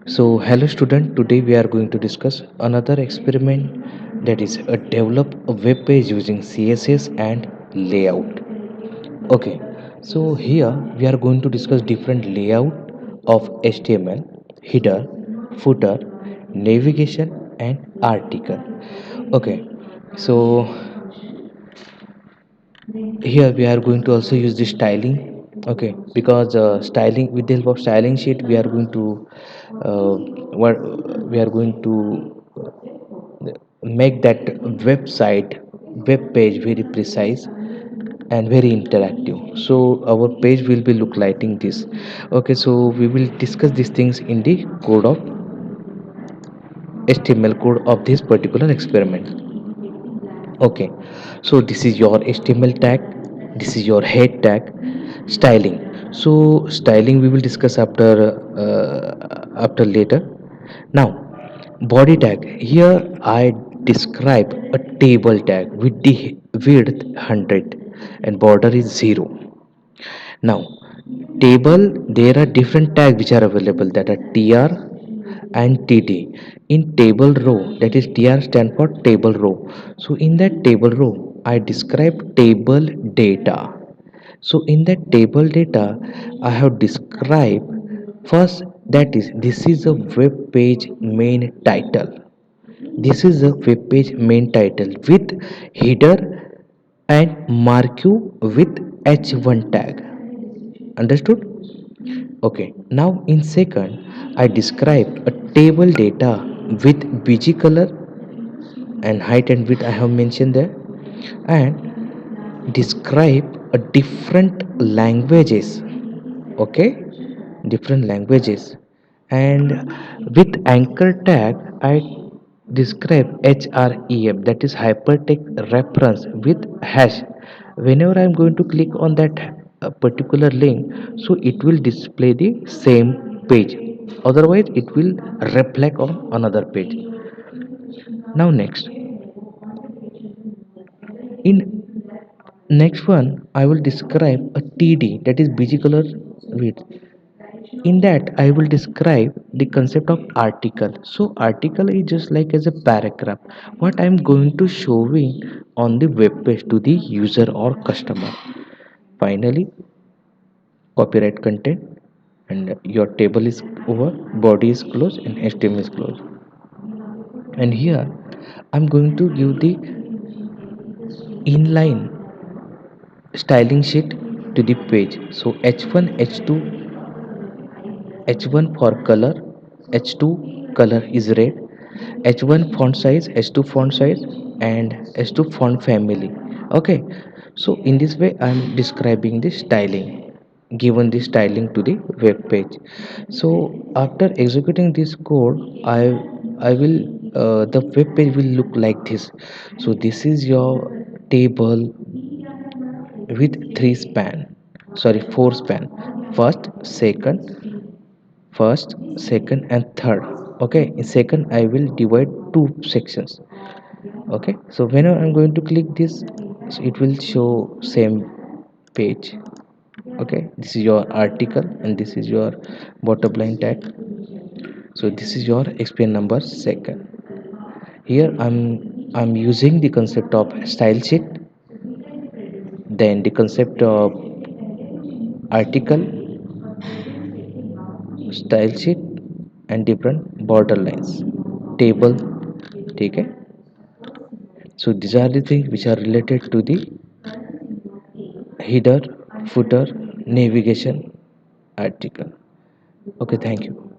So, hello student, today we are going to discuss another experiment, that is develop a web page using CSS and layout. Okay, so here we are going to discuss different layout of HTML, header, footer, navigation and article. Okay, so here we are going to also use the styling. Okay, because styling, with the help of styling sheet we are going to uh, what we are going to make that web page very precise and very interactive, so our page will be look lighting this. Okay, so we will discuss these things in the code of HTML code of this particular experiment. Okay, so this is your HTML tag, this is your head tag. Styling, so styling we will discuss after later. Now, body tag, here I describe a table tag with the width 100 and border is 0. Now, table, there are different tags which are available, that are tr and td. In table row, that is tr stand for table row, so in that table row I describe table data. So in that table data I have described first, that is this is a web page main title. This is a web page main title with header and mark you with h1 tag. Understood? Okay, now in second I describe a table data with bg color and height and width I have mentioned there, and describe a different languages. Okay, different languages, and with anchor tag I describe href, that is hypertext reference with hash. Whenever I'm going to click on that particular link, so it will display the same page, otherwise it will reflect on another page. Now next, in next one I will describe a td, that is bg color width. In that I will describe the concept of article. So article is just like as a paragraph what I'm going to showing on the web page to the user or customer. Finally, copyright content, and your table is over, body is closed and html is closed. And here I'm going to give the inline styling sheet to the page. So h1 h2, h1 for color, h2 color is red, h1 font size, h2 font size, and h2 font family. Okay, so in this way I'm describing the styling, given the styling to the web page. So after executing this code, I will the web page will look like this. So this is your table with three span, sorry, four span: first, second and third. Okay, in second I will divide two sections. Okay, so whenever I'm going to click this, so it will show same page. Okay, this is your article and this is your bottom line tag. So this is your explain number second. Here I'm using the concept of style sheet, then the concept of article, style sheet, and different border lines, table. Okay, so these are the things which are related to the header, footer, navigation, article. Okay, thank you.